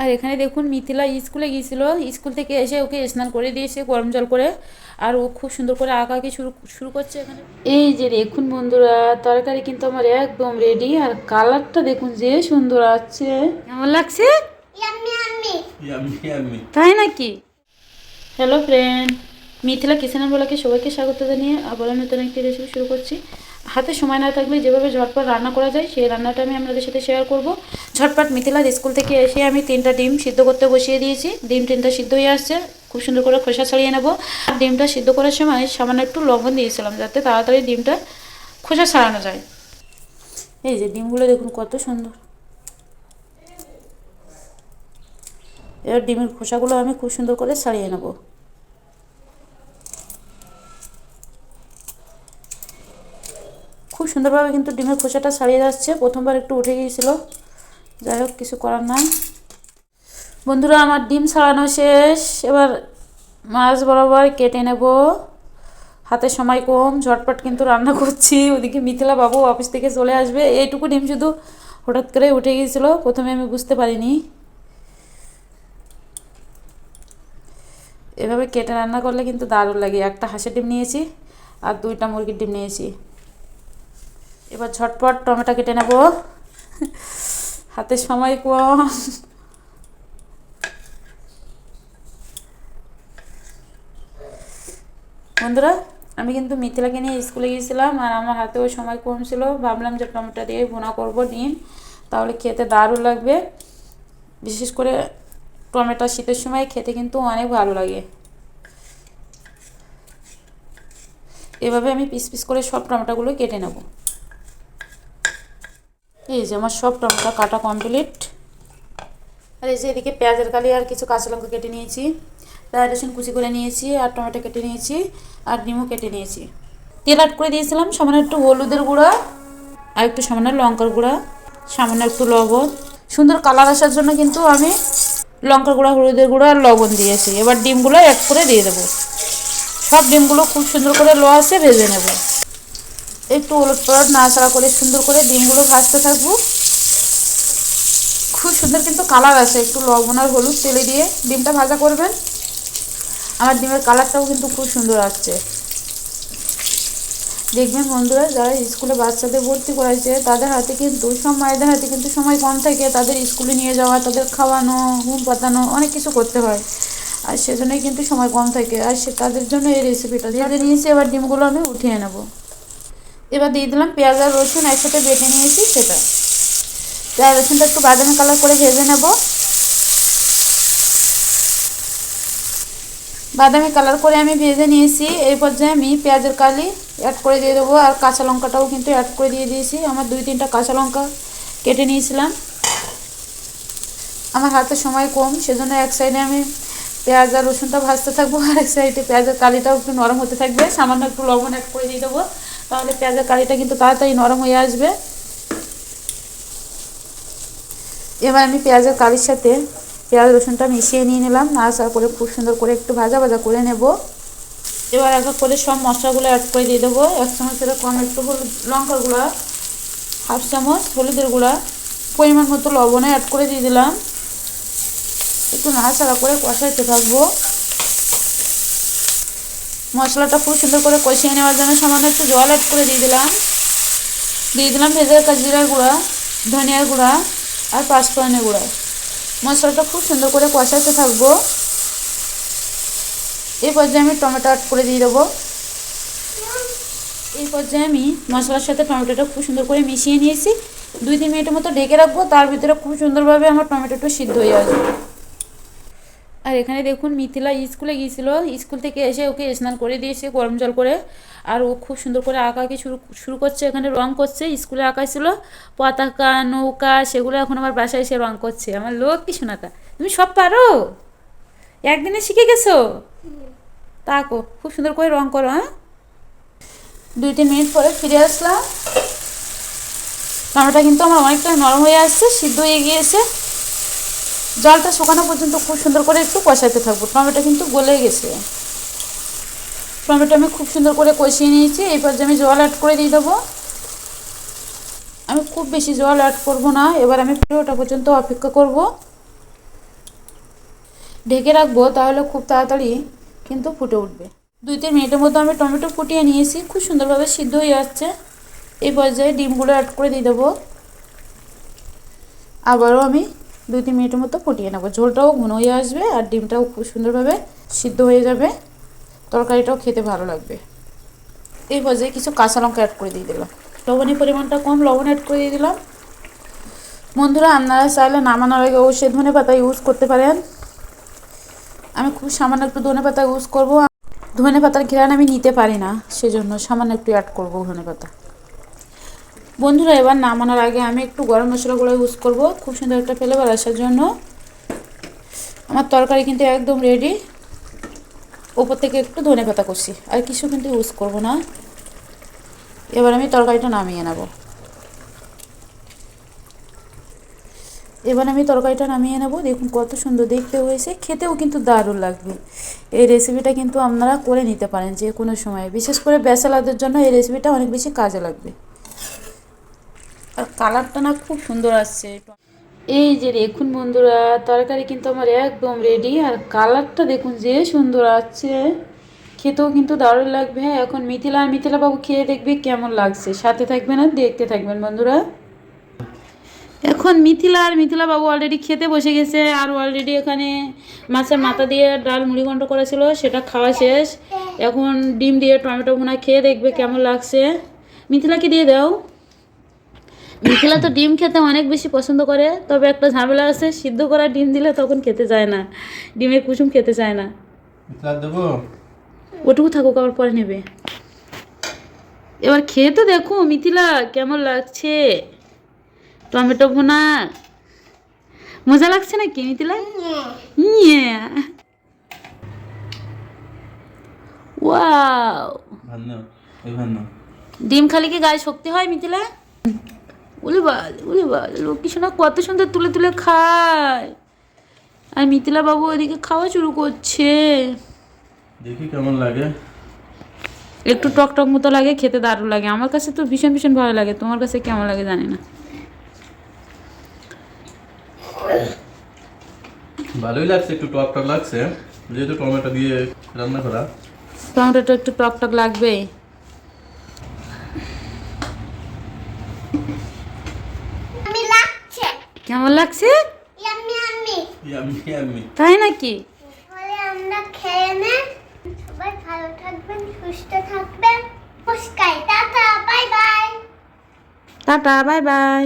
আর এখানে দেখুন মিথিলা স্কুলে গিয়েছিল, স্কুল থেকে এসে ওকে স্নান করে দিয়েছে গরম জল করে, আর ও খুব সুন্দর করে আঁকাআঁকি শুরু করছে এখানে। এই যে দেখুন বন্ধুরা, তরকারি কিন্তু আমার একদম রেডি, আর কালারটা দেখুন যে সুন্দর আসছে। কেমন লাগছে? তাই নাকি? হ্যালো ফ্রেন্ড, মিথিলা কিচেনের ব্লগে সবাইকে স্বাগত জানিয়ে আবার আমি নতুন একটি রেসিপি শুরু করছি। হাতে সময় না থাকলে যেভাবে ঝটপট রান্না করা যায় সেই রান্নাটা আমি আপনাদের সাথে শেয়ার করব। ঝটপট মিথিলার স্কুল থেকে এসে আমি 3টা ডিম সিদ্ধ করতে বসিয়ে দিয়েছি। ডিম 3টা সিদ্ধ হয়ে আসছে, খুব সুন্দর করে খোসা ছাড়িয়ে নেব। আর ডিমটা সিদ্ধ করার সময় সামান্য একটু লবণ দিয়েছিলাম যাতে তাড়াতাড়ি ডিমটা খোসা ছাড়ানো যায়। এই যে ডিমগুলো দেখুন কত সুন্দর। এবার ডিমের খোসাগুলো আমি খুব সুন্দর করে ছাড়িয়ে নেব। খুব সুন্দরভাবে কিন্তু ডিমের খোসাটা ছাড়িয়ে যাচ্ছে, প্রথমবার একটু উঠে গিয়েছিল, যাই হোক কিছু করার না। বন্ধুরা আমার ডিম ছাড়ানো শেষ, এবার মাছ বরাবর কেটে নেব। হাতে সময় কম, ঝটপট কিন্তু রান্না করছি। ওদিকে মিথিলা বাবু অফিস থেকে চলে আসবে। এইটুকু ডিম শুধু হঠাৎ করে উঠে গিয়েছিল, প্রথমে আমি বুঝতে পারিনি। এভাবে কেটে রান্না করলে কিন্তু দারুণ লাগে। একটা হাঁসের ডিম নিয়েছি আর 2টা মুরগির ডিম নিয়েছি। এবার ঝটপট টমেটো কেটে নেব, হাতে সময় কম। বন্ধুরা আমি কিন্তু মিথিলাকে নিয়ে স্কুলে গিয়েছিলাম, আর আমার হাতেও সময় কম ছিল। ভাবলাম যে টমেটো দিয়ে ভুনা করব ডিম, তাহলে খেতে দারুণ লাগবে। বিশেষ করে টমেটো শীতের সময় খেতে কিন্তু অনেক ভালো লাগে। এভাবে আমি পিস পিস করে সব টমেটোগুলো কেটে নেব। এই যে আমার সব টমেটো কাটা কমপ্লিট। আর এই যে এদিকে পেঁয়াজের কালি আর কিছু কাঁচা লঙ্কা কেটে নিয়েছি, পেঁয়াজ রসুন কুচি করে নিয়েছি, আর টমেটো কেটে নিয়েছি, আর ডিমও কেটে নিয়েছি। তেল অ্যাড করে দিয়েছিলাম, সামান্য একটু হলুদের গুঁড়া, আর একটু সামান্য লঙ্কার গুঁড়া, সামান্য একটু লবণ। সুন্দর কালার আসার জন্য কিন্তু আমি লঙ্কার গুঁড়া, হলুদের গুঁড়া আর লবণ দিয়েছি। এবার ডিমগুলো অ্যাড করে দিয়ে দেবো। সব ডিমগুলো খুব সুন্দর করে লো আঁচে ভেজে নেব। একটু ওলট পালট নাড়াচাড়া করে সুন্দর করে ডিমগুলো ভাজতে থাকবো। খুব সুন্দর কিন্তু কালার আসে, একটু লবণ আর হলুদ তেলে দিয়ে ডিমটা ভাজা করবেন। আমার ডিমের কালারটাও কিন্তু খুব সুন্দর আসছে। দেখবেন বন্ধুরা, যারা স্কুলে বাচ্চাদের ভর্তি করাইছে তাদের হাতে কিন্তু, সব মায়েদের হাতে কিন্তু সময় কম থাকে। তাদের স্কুলে নিয়ে যাওয়া, তাদের খাওয়ানো, ঘুম পাতানো, অনেক কিছু করতে হয়, আর সেজন্যই কিন্তু সময় কম থাকে। আর তাদের জন্য এই রেসিপিটা ভেজে নিয়েছি। এবার ডিমগুলো আমি উঠিয়ে নেব। এবার দিয়ে দিলাম পেঁয়াজ আর রসুন একসাথে বেটে নিয়েছি সেটা। পেঁয়াজ রসুনটা একটু বাদামি কালার করে ভেজে নেব। বাদামি কালার করে আমি ভেজে নিয়েছি। এই পর্যায়ে আমি পেঁয়াজের কালি অ্যাড করে দিয়ে দেবো, আর কাঁচা লঙ্কাটাও কিন্তু অ্যাড করে দিয়ে দিয়েছি। আমার 2-3টা কাঁচা লঙ্কা কেটে নিয়েছিলাম। আমার হাতে সময় কম, সেজন্য এক সাইডে আমি পেঁয়াজ আর রসুনটা ভাজতে থাকবো, আর এক সাইডে পেঁয়াজের কালিটাও একটু নরম হতে থাকবে। সামান্য একটু লবণ অ্যাড করে দিয়ে দেবো, তাহলে পেঁয়াজের কালিটা কিন্তু তাড়াতাড়ি নরম হয়ে আসবে। এবার আমি পেঁয়াজের কালির সাথে পেঁয়াজ রসুনটা মিশিয়ে নিয়ে নিলাম, নাড়াচাড়া করে খুব সুন্দর করে একটু ভাজা ভাজা করে নেব। এবার এক এক করে সব মশলাগুলো অ্যাড করে দিয়ে দেবো। 1 চামচের কম একটু হলুদ, লঙ্কার গুঁড়া, 1/2 চামচ হলুদের গুঁড়া, পরিমাণ মতো লবণে অ্যাড করে দিয়ে দিলাম। একটু নাড়াচাড়া করে কষাইতে থাকবো। মশলাটা খুব সুন্দর করে কষিয়ে নেওয়ার জন্য সামান্য একটু জল অ্যাড করে দিয়ে দিলাম। ভেজে রাখা জিরার গুঁড়া, ধনিয়ার গুঁড়া, আর 5 ফোড়নের গুঁড়া। মশলাটা খুব সুন্দর করে কষাতে থাকবো। এই পর্যায়ে আমি টমেটো অ্যাড করে দিয়ে দেবো। এই পর্যায়ে আমি মশলার সাথে টমেটোটা খুব সুন্দর করে মিশিয়ে নিয়েছি। 2-3 মিনিটের মতো ঢেকে রাখবো, তার ভিতরে খুব সুন্দরভাবে আমার টমেটোটা সিদ্ধ হয়ে আসবে। আর এখানে দেখুন মিথিলা স্কুলে গিয়েছিল, স্কুল থেকে এসে ওকে স্নান করে দিয়েছে গরম জল করে, আর ও খুব সুন্দর করে আঁকাআঁকি শুরু করছে। এখানে রং করছে। স্কুলে আঁকা ছিল পতাকা, নৌকা, সেগুলো এখন আমার বাসায় এসে রং করছে। আমার লোক কি শোনাতা, তুমি সব পারো, একদিনে শিখে গেছো। তাকো খুব সুন্দর করে রং করো। হ্যাঁ, 2-3 মিনিট পরে ফিরে আসলাম। টমেটো কিন্তু আমার অনেকটা নরম হয়ে আসছে, সিদ্ধ হয়ে গিয়েছে। জলটা শুকানো পর্যন্ত খুব সুন্দর করে একটু কষাতে থাকবো। টমেটো কিন্তু গলে গেছে। টমেটো আমি খুব সুন্দর করে কষিয়ে নিয়েছি। এই পর্যায়ে আমি জল অ্যাড করে দিয়ে দেবো। আমি খুব বেশি জল অ্যাড করব না। এবার আমি পুরোটা পর্যন্ত অপেক্ষা করব। ঢেকে রাখবো, তাহলে খুব তাড়াতাড়ি কিন্তু ফুটে উঠবে। 2-3 মিনিটের মতো আমি টমেটো ফুটিয়ে নিয়েছি, খুব সুন্দরভাবে সিদ্ধ হয়ে যাচ্ছে। এই পর্যায়ে ডিমগুলো অ্যাড করে দিয়ে দেবো। আবারও আমি 2-3 মিনিটের মতো ফুটিয়ে নেবো। ঝোলটাও ঘন হয়ে আসবে আর ডিমটাও খুব সুন্দরভাবে সিদ্ধ হয়ে যাবে, তরকারিটাও খেতে ভালো লাগবে। এই পর্যায়ে কিছু কাঁচা লঙ্কা অ্যাড করে দিয়ে দিলাম। লবণের পরিমাণটা কম, লবণ অ্যাড করে দিয়ে দিলাম। বন্ধুরা, আপনারা চাইলে নামানোর আগে অবশ্যই ধনেপাতা ইউজ করতে পারেন। আমি খুব সামান্য একটু ধনেপাতা ইউজ করব। ধনেপাতার ঘ্রাণ আমি নিতে পারি না, সেজন্য সামান্য একটু অ্যাড করব ধনেপাতা। বন্ধুরা, এবার নামানোর আগে আমি একটু গরম মশলাগুলো ইউজ করব, খুব সুন্দর একটা ফ্লেভার আসার জন্য। আমার তরকারি কিন্তু একদম রেডি। ওপর থেকে একটু ধনেপাতা কষি, আর কিছু কিন্তু ইউজ করব না। এবার আমি তরকারিটা নামিয়ে নেব। দেখুন কত সুন্দর দেখতে হয়েছে, খেতেও কিন্তু দারুণ লাগবে। এই রেসিপিটা কিন্তু আপনারা করে নিতে পারেন যে কোনো সময়, বিশেষ করে ব্যাচেলারদের জন্য এই রেসিপিটা অনেক বেশি কাজে লাগবে। আর কালারটা না খুব সুন্দর আসছে। এই যে দেখুন বন্ধুরা, তরকারি কিন্তু আমার একদম রেডি। আর কালারটা দেখুন যে সুন্দর আসছে, খেতেও কিন্তু দারুণ লাগবে। এখন মিথিলা বাবু খেয়ে দেখবে কেমন লাগছে। সাথে থাকবেন আর দেখতে থাকবেন বন্ধুরা। এখন মিথিলা বাবু অলরেডি খেতে বসে গেছে। আর অলরেডি এখানে মাছের মাথা দিয়ে ডাল মুড়িঘণ্ট করেছিল, সেটা খাওয়া শেষ। এখন ডিম দিয়ে টমেটো ভুনা খেয়ে দেখবে কেমন লাগছে। মিথিলাকে দিয়ে দাও। মিথিলা তো ডিম খেতে অনেক বেশি পছন্দ করে, তবে একটা ঝামেলা আছে, সিদ্ধ করা ডিম দিলে তখন খেতে চায় না, ডিমের কুসুম খেতে চায় না। ওটুকু থাকুক, আবার পরে নেবে। এবার খেয়ে তো দেখো মিথিলা কেমন লাগছে টমেটো ভুনা। মজা লাগছে নাকি মিথিলা? ওয়াও, ডিম খালি কি গায়ে শক্তি হয় মিথিলা? উলি বাল লক্ষ্মী সোনা কত সুন্দর তুলে তুলে খায়। আর মিথিলা বাবু ওইদিকে খাওয়া শুরু করছে। দেখি কেমন লাগে। একটু টক টক মতো লাগে, খেতে দারুণ লাগে। আমার কাছে তো ভীষণ ভীষণ ভালো লাগে, তোমার কাছে কেমন লাগে জানি না। ভালোই লাগছে, একটু টক টক লাগছে, যেহেতু টমেটো দিয়ে রান্না করা। টমেটোটা একটু টক টক লাগবে। কেমন লাগছে? তাই নাকি? আমরা খেয়ে নেই। সবাই ভালো থাকবেন, সুস্থ থাকবেন। নমস্কার, tata, bye bye. Tata, bye bye.